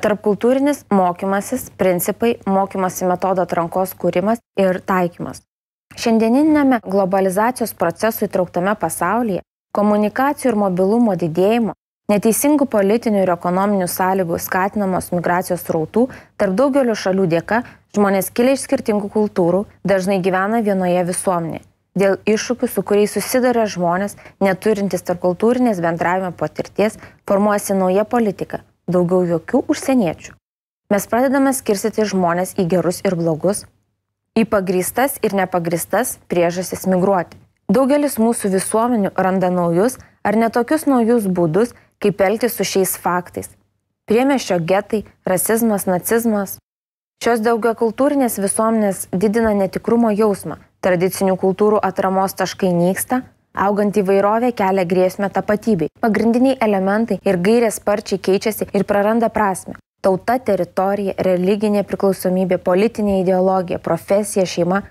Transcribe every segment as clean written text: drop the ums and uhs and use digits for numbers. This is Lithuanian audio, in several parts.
Tarpkultūrinis mokymasis, principai, mokymosi metodo atrankos kūrimas ir taikymas. Šiandieninėme globalizacijos procesų įtrauktame pasaulyje, komunikacijų ir mobilumo didėjimo, neteisingų politinių ir ekonominių sąlygų skatinamos migracijos srautų tarp daugelio šalių dėka žmonės kilę iš skirtingų kultūrų dažnai gyvena vienoje visuomenėje. Dėl iššūkių, su kuriais susiduria žmonės, neturintys tarpkultūrinės bendravimo patirties, formuojasi nauja politika. Daugiau jokių užsieniečių. Mes pradedame skirstyti žmonės į gerus ir blogus, į pagrįstas ir nepagrįstas priežastis migruoti. Daugelis mūsų visuomenių randa naujus ar netokius naujus būdus, kaip elgtis su šiais faktais. Priemiesčio getai, rasizmas, nacizmas. Šios daugiakultūrinės visuomenės didina netikrumo jausmą, tradicinių kultūrų atramos taškai nyksta, augant įvairovė kelia grėsmę tapatybei. Pagrindiniai elementai ir gairės sparčiai keičiasi ir praranda prasmę. Tauta, teritorija, religinė priklausomybė, politinė ideologija, profesija, šeima.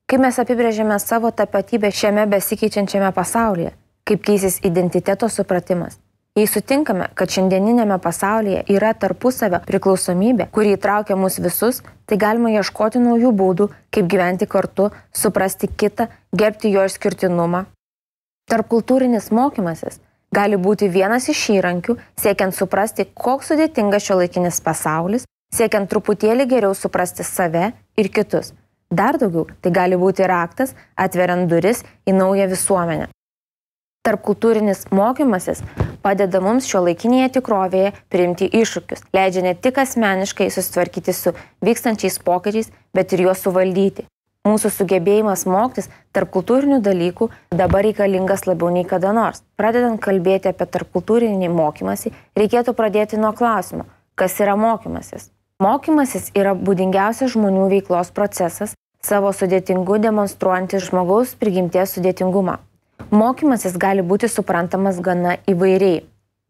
Kaip mes apibrėžiame savo tapatybę šiame besikeičiančiame pasaulyje? Kaip keisis identiteto supratimas? Jei sutinkame, kad šiandieninėme pasaulyje yra tarpusavio priklausomybė, kuri įtraukia mus visus, tai galima ieškoti naujų būdų, kaip gyventi kartu, suprasti kitą, gerbti jo išskirtinumą. Tarpkultūrinis mokymasis gali būti vienas iš įrankių, siekiant suprasti, koks sudėtingas šiuolaikinis pasaulis, siekiant truputėlį geriau suprasti save ir kitus. Dar daugiau, tai gali būti raktas, atveriant duris į naują visuomenę. Tarpkultūrinis mokymasis padeda mums šiuolaikinėje tikrovėje priimti iššūkius, leidžia ne tik asmeniškai susitvarkyti su vykstančiais pokyčiais, bet ir juos suvaldyti. Mūsų sugebėjimas mokytis tarpkultūrinių dalykų dabar reikalingas labiau nei kada nors. Pradedant kalbėti apie tarpkultūrinį mokymąsi, reikėtų pradėti nuo klausimo, kas yra mokymasis. Mokymasis yra būdingiausias žmonių veiklos procesas, savo sudėtingu demonstruojantis žmogaus prigimties sudėtingumą. Mokymasis gali būti suprantamas gana įvairiai.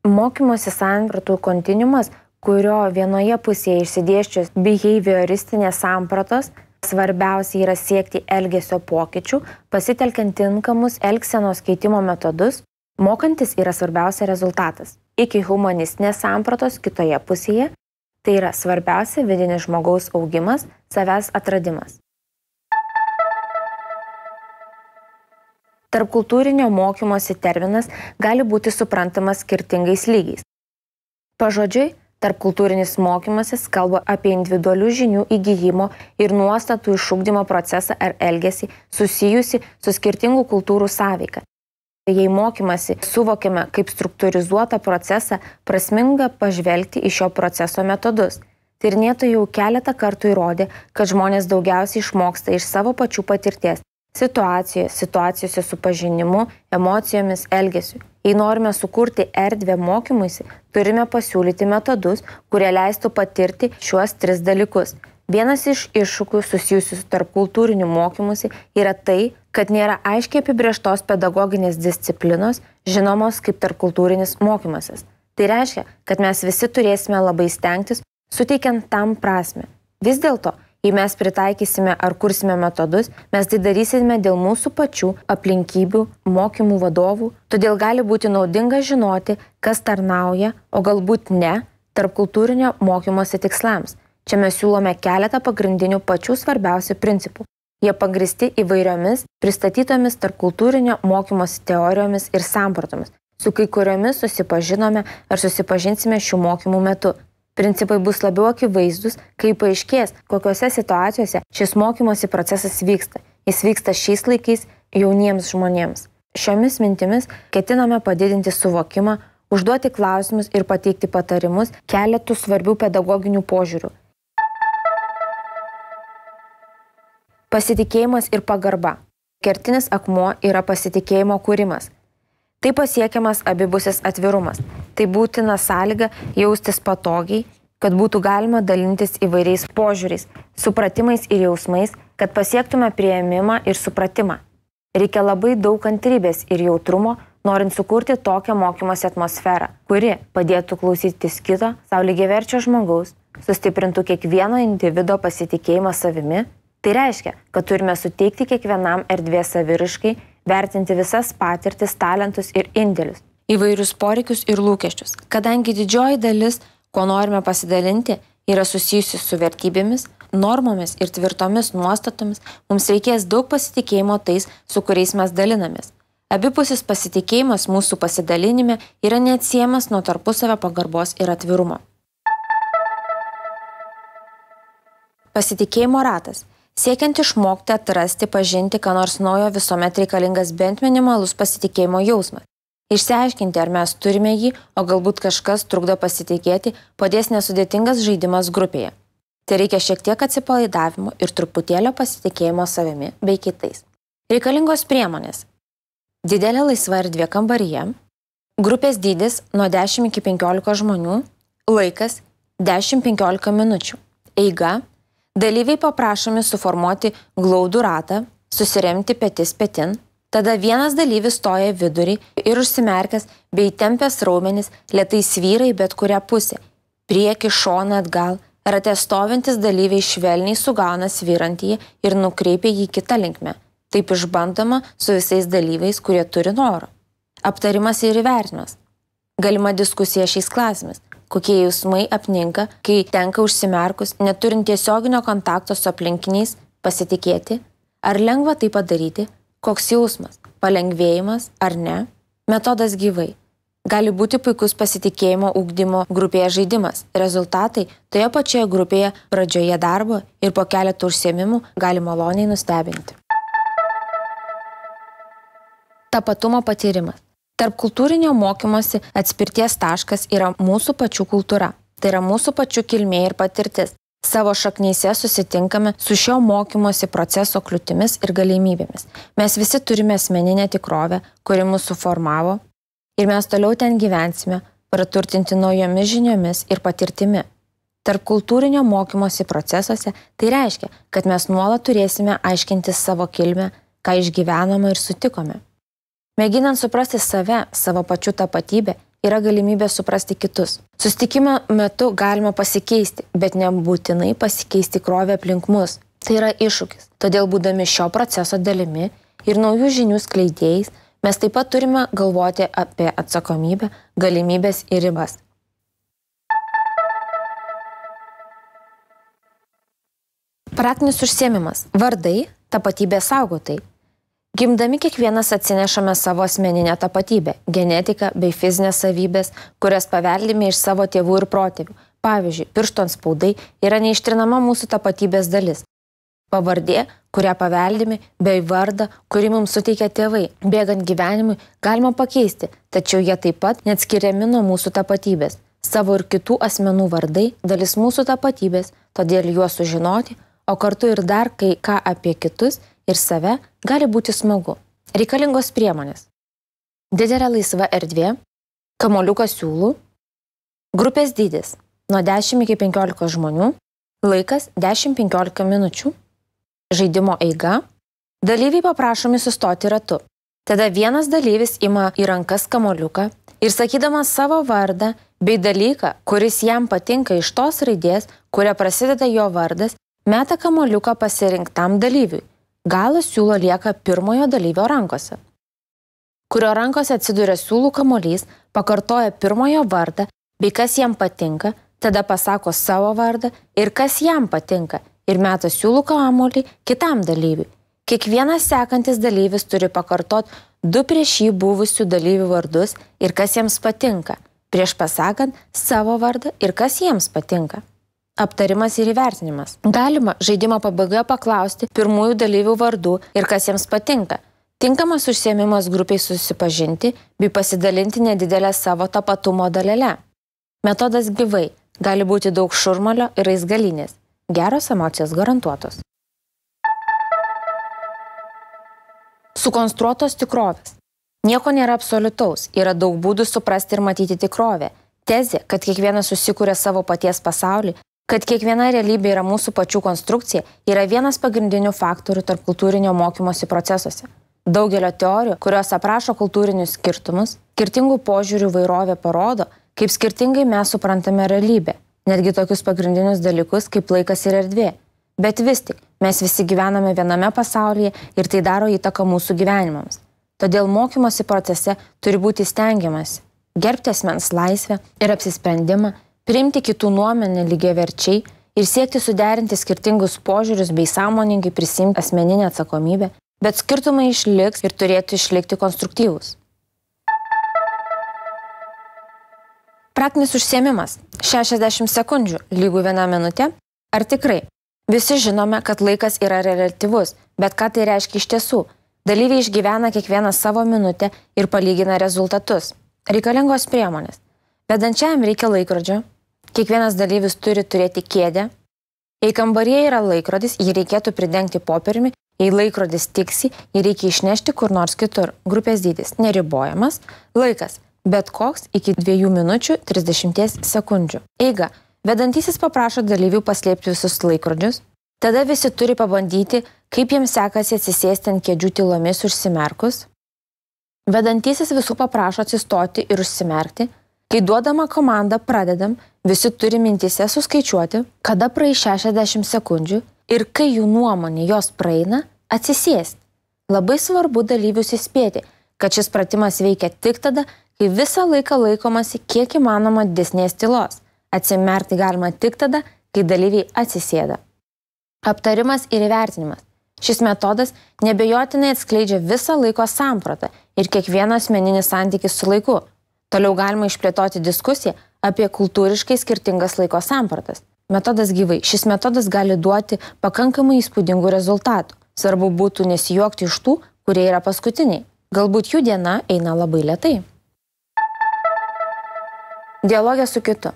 Mokymosi sampratų kontinuumas, kurio vienoje pusėje išsidėsčios behavioristinės sampratos, svarbiausia yra siekti elgesio pokyčių, pasitelkiant tinkamus elgsenos keitimo metodus, mokantis yra svarbiausia rezultatas. Iki humanistinės sampratos kitoje pusėje, tai yra svarbiausia vidinis žmogaus augimas, savęs atradimas. Tarpkultūrinio mokymosi terminas gali būti suprantamas skirtingais lygiais. Pažodžiui, tarpkultūrinis mokymasis kalba apie individualių žinių įgijimo ir nuostatų išugdymo procesą ar elgesį susijusi su skirtingų kultūrų sąveika. Jei mokymasi suvokiame kaip struktūrizuotą procesą, prasminga pažvelgti į šio proceso metodus. Tyrinėtojai jau keletą kartų įrodė, kad žmonės daugiausiai išmoksta iš savo pačių patirties, situacijose su pažinimu, emocijomis, elgesiu. Jei norime sukurti erdvę mokymuisi, turime pasiūlyti metodus, kurie leistų patirti šiuos tris dalykus. Vienas iš iššūkių susijusių su tarpkultūriniu mokymusi yra tai, kad nėra aiškiai apibrėžtos pedagoginės disciplinos, žinomos kaip tarpkultūrinis mokymasis. Tai reiškia, kad mes visi turėsime labai stengtis, suteikiant tam prasmę. Vis dėlto, jei mes pritaikysime ar kursime metodus, mes tai darysime dėl mūsų pačių aplinkybių, mokymų vadovų, todėl gali būti naudinga žinoti, kas tarnauja, o galbūt ne, tarpkultūrinio mokymosi tikslams. Čia mes siūlome keletą pagrindinių pačių svarbiausių principų. Jie pagristi įvairiomis pristatytomis tarpkultūrinio mokymosi teorijomis ir sampratomis, su kai kuriomis susipažinome ar susipažinsime šių mokymų metu. Principai bus labiau akivaizdus, kai paaiškės, kokiose situacijose šis mokymosi procesas vyksta. Jis vyksta šiais laikais jauniems žmonėms. Šiomis mintimis ketiname padidinti suvokimą, užduoti klausimus ir pateikti patarimus keletų svarbių pedagoginių požiūrių. Pasitikėjimas ir pagarba. Kertinis akmuo yra pasitikėjimo kūrimas. Tai pasiekiamas abipusis atvirumas. Tai būtina sąlyga jaustis patogiai, kad būtų galima dalintis įvairiais požiūriais, supratimais ir jausmais, kad pasiektume priėmimą ir supratimą. Reikia labai daug kantrybės ir jautrumo, norint sukurti tokią mokymosi atmosferą, kuri padėtų klausytis kito, sau lygiaverčio žmogaus, sustiprintų kiekvieno individo pasitikėjimą savimi. Tai reiškia, kad turime suteikti kiekvienam erdvės saviraiškai, vertinti visas patirtis, talentus ir indėlius, įvairius poreikius ir lūkesčius, kadangi didžioji dalis kuo norime pasidalinti, yra susijusi su vertybėmis, normomis ir tvirtomis nuostatomis, mums reikės daug pasitikėjimo tais, su kuriais mes dalinamės. Abipusis pasitikėjimas mūsų pasidalinime yra neatsiejamas nuo tarpusavio pagarbos ir atvirumo. Pasitikėjimo ratas. Siekiant išmokti, atrasti, pažinti, ką nors naujo, visuomet reikalingas bent minimalus pasitikėjimo jausmas. Išsiaiškinti, ar mes turime jį, o galbūt kažkas trukdo pasitikėti, padės nesudėtingas žaidimas grupėje. Tai reikia šiek tiek atsipalaidavimo ir truputėlio pasitikėjimo savimi bei kitais. Reikalingos priemonės. Didelė laisva erdvė kambaryje, grupės dydis nuo 10 iki 15 žmonių, laikas 10-15 minučių, eiga, dalyviai paprašomi suformuoti glaudų ratą, susiremti petis petin, tada vienas dalyvis stoja vidurį ir užsimerkęs bei tempęs raumenis lėtai svyra į bet kurią pusę, prieki, šoną, atgal, rate stovintis dalyviai švelniai sugauna svyrantįjį ir nukreipia jį kitą linkmę. Taip išbandoma su visais dalyviais, kurie turi norą. Aptarimas ir įvertinimas. Galima diskusija šiais klausimais. Kokie jausmai apninka, kai tenka užsimerkus, neturint tiesioginio kontakto su aplinkiniais, pasitikėti? Ar lengva tai padaryti? Koks jausmas? Palengvėjimas ar ne? Metodas gyvai. Gali būti puikus pasitikėjimo ugdymo grupėje žaidimas. Rezultatai toje pačioje grupėje pradžioje darbo ir po keletų užsiėmimų gali maloniai nustebinti. Tapatumo patyrimas. Tarp kultūrinio mokymosi atspirties taškas yra mūsų pačių kultūra. Tai yra mūsų pačių kilmė ir patirtis. Savo šaknyse susitinkame su šio mokymosi proceso kliūtimis ir galimybėmis. Mes visi turime asmeninę tikrovę, kuri mus suformavo ir mes toliau ten gyvensime, praturtinti naujomis žiniomis ir patirtimi. Tarp kultūrinio mokymosi procesuose tai reiškia, kad mes nuolat turėsime aiškintis savo kilmę, ką išgyvenome ir sutikome. Mėginant suprasti save, savo pačių tapatybę, yra galimybė suprasti kitus. Susitikimo metu galima pasikeisti, bet nebūtinai pasikeisti tikrovę aplink mus. Tai yra iššūkis. Todėl būdami šio proceso dalimi ir naujų žinių skleidėjais, mes taip pat turime galvoti apie atsakomybę, galimybės ir ribas. Praktinis užsiėmimas. Vardai, tapatybės saugotojai. Gimdami kiekvienas atsinešame savo asmeninę tapatybę, genetiką bei fizinės savybės, kurias paveldime iš savo tėvų ir protėvių. Pavyzdžiui, pirštų antspaudai yra neištrinama mūsų tapatybės dalis. Pavardė, kurią paveldime, bei vardą, kurį mums suteikia tėvai. Bėgant gyvenimui galima pakeisti, tačiau jie taip pat neatskiriami nuo mūsų tapatybės. Savo ir kitų asmenų vardai dalis mūsų tapatybės, todėl juos sužinoti, o kartu ir dar kai ką apie kitus ir save gali būti smagu. Reikalingos priemonės. Didelė laisva erdvė, kamuoliukas siūlų, grupės dydis nuo 10 iki 15 žmonių, laikas 10-15 minučių, žaidimo eiga, dalyviai paprašomi sustoti ratu. Tada vienas dalyvis ima į rankas kamuoliuką ir sakydamas savo vardą bei dalyką, kuris jam patinka iš tos raidės, kuria prasideda jo vardas, meta kamuoliuką pasirinktam dalyviui. Galas siūlo lieka pirmojo dalyvio rankose. Kurio rankose atsiduria siūlų kamuolys, pakartoja pirmojo vardą, bei kas jam patinka, tada pasako savo vardą ir kas jam patinka ir meta siūlų kamuolį kitam dalyviui. Kiekvienas sekantis dalyvis turi pakartoti 2 prieš jį buvusių dalyvių vardus ir kas jiems patinka, prieš pasakant savo vardą ir kas jiems patinka. Aptarimas ir įvertinimas. Galima žaidimo pabaigoje paklausti pirmųjų dalyvių vardų ir kas jiems patinka. Tinkamas užsiėmimas grupiai susipažinti bei pasidalinti nedidelę savo tapatumo dalelę. Metodas gyvai. Gali būti daug šurmulio ir raizgalynės. Geros emocijos garantuotos. Sukonstruotos tikrovės. Nieko nėra absoliutaus. Yra daug būdų suprasti ir matyti tikrovę. Tezė, kad kiekvienas susikūrė savo paties pasaulį, kad kiekviena realybė yra mūsų pačių konstrukcija, yra vienas pagrindinių faktorių tarp kultūrinio mokymosi procesuose. Daugelio teorijų, kurios aprašo kultūrinius skirtumus, skirtingų požiūrių įvairovė parodo, kaip skirtingai mes suprantame realybę, netgi tokius pagrindinius dalykus kaip laikas ir erdvė. Bet vis tik, mes visi gyvename viename pasaulyje ir tai daro įtaką mūsų gyvenimams. Todėl mokymosi procese turi būti stengiamasi gerbti asmens laisvę ir apsisprendimą, priimti kitų nuomonę lygiaverčiai ir siekti suderinti skirtingus požiūrius bei sąmoningai prisimti asmeninę atsakomybę, bet skirtumai išliks ir turėtų išlikti konstruktyvūs. Praktinis užsiėmimas – 60 sekundžių lygų 1 minutė. Ar tikrai? Visi žinome, kad laikas yra relatyvus, bet ką tai reiškia iš tiesų? Dalyviai išgyvena kiekvieną savo minutę ir palygina rezultatus. Reikalingos priemonės. Vedančiajam reikia laikrodžio. Kiekvienas dalyvis turi turėti kėdę. Jei kambaryje yra laikrodis, jį reikėtų pridengti popieriumi. Jei laikrodis tiksi, jį reikia išnešti kur nors kitur. Grupės dydis neribojamas. Laikas bet koks iki 2 minučių 30 sekundžių. Eiga. Vedantysis paprašo dalyvių paslėpti visus laikrodžius. Tada visi turi pabandyti, kaip jiems sekasi atsisėsti ant kėdžių tylomis užsimerkus. Vedantysis visų paprašo atsistoti ir užsimerkti. Kai duodama komanda pradedam, visi turi mintise suskaičiuoti, kada praeis 60 sekundžių ir kai jų nuomonė jos praeina, atsisėsti. Labai svarbu dalyvius įspėti, kad šis pratimas veikia tik tada, kai visą laiką laikomasi kiek įmanoma didesnės tylos. Atsimerkti galima tik tada, kai dalyviai atsisėda. Aptarimas ir įvertinimas. Šis metodas nebejotinai atskleidžia visą laiko sampratą ir kiekvieno asmeninį santykį su laiku. Toliau galima išplėtoti diskusiją apie kultūriškai skirtingas laiko sampratas. Metodas gyvai. Šis metodas gali duoti pakankamai įspūdingų rezultatų. Svarbu būtų nesijuokti iš tų, kurie yra paskutiniai. Galbūt jų diena eina labai lėtai. Dialogė su kitu.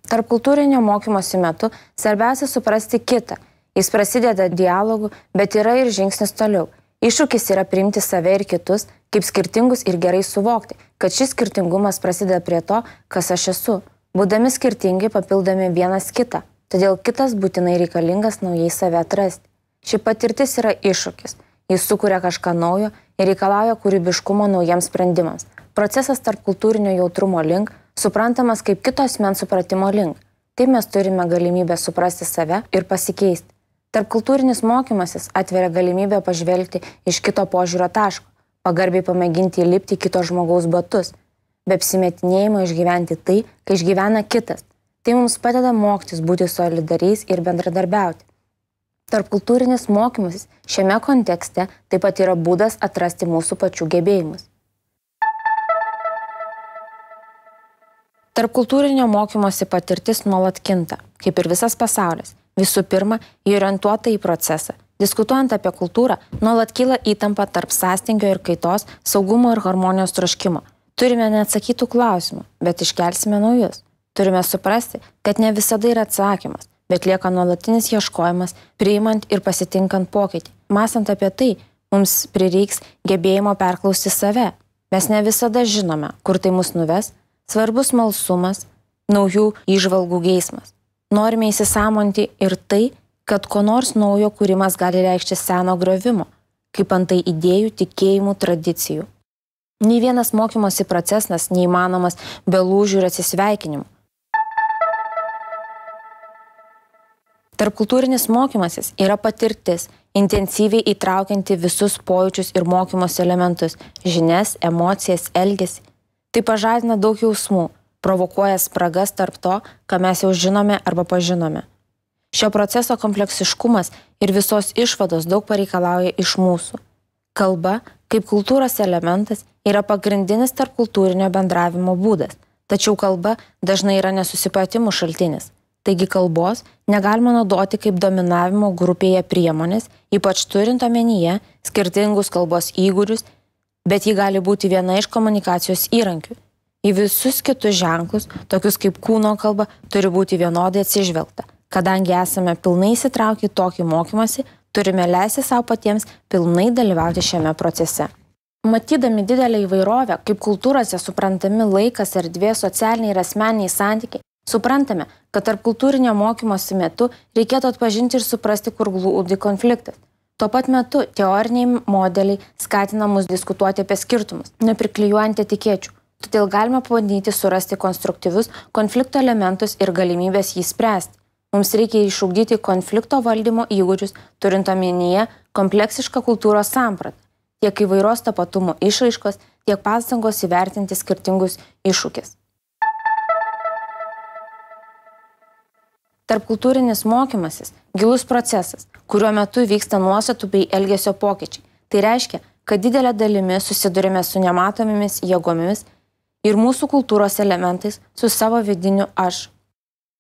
Tarp kultūrinio mokymosi metu svarbiausia suprasti kitą. Jis prasideda dialogu, bet yra ir žingsnis toliau. Iššūkis yra priimti save ir kitus kaip skirtingus ir gerai suvokti, kad šis skirtingumas prasideda prie to, kas aš esu. Būdami skirtingi papildami vienas kitą, todėl kitas būtinai reikalingas naujai save atrasti. Ši patirtis yra iššūkis. Jis sukuria kažką naujo ir reikalauja kūrybiškumo naujiems sprendimams. Procesas tarp kultūrinio jautrumo link suprantamas kaip kito asmens supratimo link. Taip mes turime galimybę suprasti save ir pasikeisti. Tarpkultūrinis mokymasis atveria galimybę pažvelgti iš kito požiūrio taško, pagarbiai pamėginti įlipti kito žmogaus batus, be apsimetinėjimo išgyventi tai, kai išgyvena kitas. Tai mums padeda mokytis būti solidariais ir bendradarbiauti. Tarpkultūrinis mokymasis šiame kontekste taip pat yra būdas atrasti mūsų pačių gebėjimus. Tarpkultūrinio mokymosi patirtis nuolat kinta, kaip ir visas pasaulis. Visų pirma, jį orientuota į procesą. Diskutuojant apie kultūrą, nuolat kyla įtampa tarp sąstingio ir kaitos, saugumo ir harmonijos troškimo. Turime neatsakytų klausimų, bet iškelsime naujus. Turime suprasti, kad ne visada yra atsakymas, bet lieka nuolatinis ieškojimas, priimant ir pasitinkant pokytį. Mąstant apie tai, mums prireiks gebėjimo perklausti save. Mes ne visada žinome, kur tai mus nuves. Svarbus smalsumas, naujų įžvalgų geismas. Norime įsisąmonti ir tai, kad ko nors naujo kūrimas gali reikšti seno griovimo, kaip antai idėjų, tikėjimų, tradicijų. Nei vienas mokymosi procesas neįmanomas be lūžių ir atsisveikinimų. Tarpkultūrinis mokymasis yra patirtis, intensyviai įtraukianti visus pojūčius ir mokymosi elementus, žinias, emocijas, elgesį. Tai pažadina daug jausmų, provokuoja spragas tarp to, ką mes jau žinome arba pažinome. Šio proceso kompleksiškumas ir visos išvados daug pareikalauja iš mūsų. Kalba, kaip kultūros elementas, yra pagrindinis tarpkultūrinio bendravimo būdas, tačiau kalba dažnai yra nesusipratimų šaltinis. Taigi kalbos negalima naudoti kaip dominavimo grupėje priemonės, ypač turint omenyje skirtingus kalbos įgūdžius, bet ji gali būti viena iš komunikacijos įrankių. Į visus kitus ženklus, tokius kaip kūno kalba, turi būti vienodai atsižvelgta. Kadangi esame pilnai įsitraukę į tokį mokymąsi, turime leisti savo patiems pilnai dalyvauti šiame procese. Matydami didelę įvairovę, kaip kultūrose suprantami laikas, erdvė, socialiniai ir asmeniniai santykiai, suprantame, kad tarp kultūrinio mokymosi metu reikėtų atpažinti ir suprasti, kur glūdi konfliktas. Tuo pat metu teoriniai modeliai skatina mus diskutuoti apie skirtumus, nepriklijuojant etikečių. Todėl galime pabandyti surasti konstruktyvius konflikto elementus ir galimybės jį spręsti. Mums reikia išugdyti konflikto valdymo įgūdžius, turint omenyje kompleksišką kultūros sampratą, tiek įvairios tapatumo išraiškos, tiek pastangos įvertinti skirtingus iššūkis. Tarpkultūrinis mokymasis – gilus procesas, kuriuo metu vyksta nuostatų bei elgesio pokyčiai. Tai reiškia, kad didelė dalimi susidurime su nematomomis jėgomis ir mūsų kultūros elementais su savo vidiniu aš.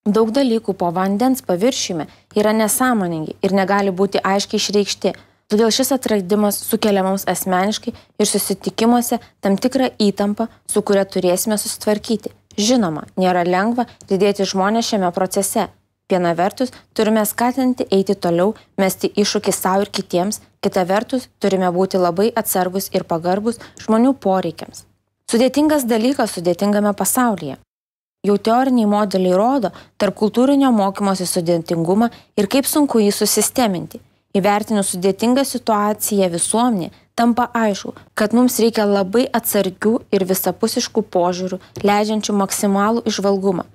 Daug dalykų po vandens paviršiumi yra nesąmoningi ir negali būti aiškiai išreikšti, todėl šis atradimas sukelia mums asmeniškai ir susitikimuose tam tikrą įtampą, su kuria turėsime susitvarkyti. Žinoma, nėra lengva lydėti žmonės šiame procese. Viena vertus, turime skatinti eiti toliau, mesti iššūkį savo ir kitiems, kita vertus, turime būti labai atsargus ir pagarbus žmonių poreikiams. Sudėtingas dalykas sudėtingame pasaulyje. Jau teoriniai modeliai rodo tarpkultūrinio mokymosi sudėtingumą ir kaip sunku jį susisteminti. Įvertinus sudėtingą situaciją visuomenė, tampa aišku, kad mums reikia labai atsargių ir visapusiškų požiūrių, leidžiančių maksimalų įžvalgumą.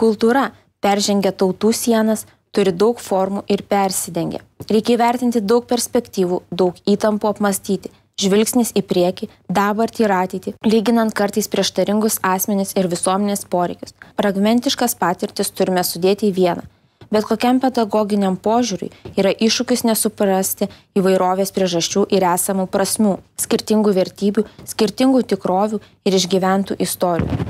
Kultūra peržengia tautų sienas, turi daug formų ir persidengia. Reikia įvertinti daug perspektyvų, daug įtampų apmastyti, žvilgsnis į priekį, dabartį ir ateitį, lyginant kartais prieštaringus asmenis ir visuomenės poreikius. Fragmentiškas patirtis turime sudėti į vieną. Bet kokiam pedagoginiam požiūriui yra iššūkis nesuprasti įvairovės priežasčių ir esamų prasmių, skirtingų vertybių, skirtingų tikrovių ir išgyventų istorijų.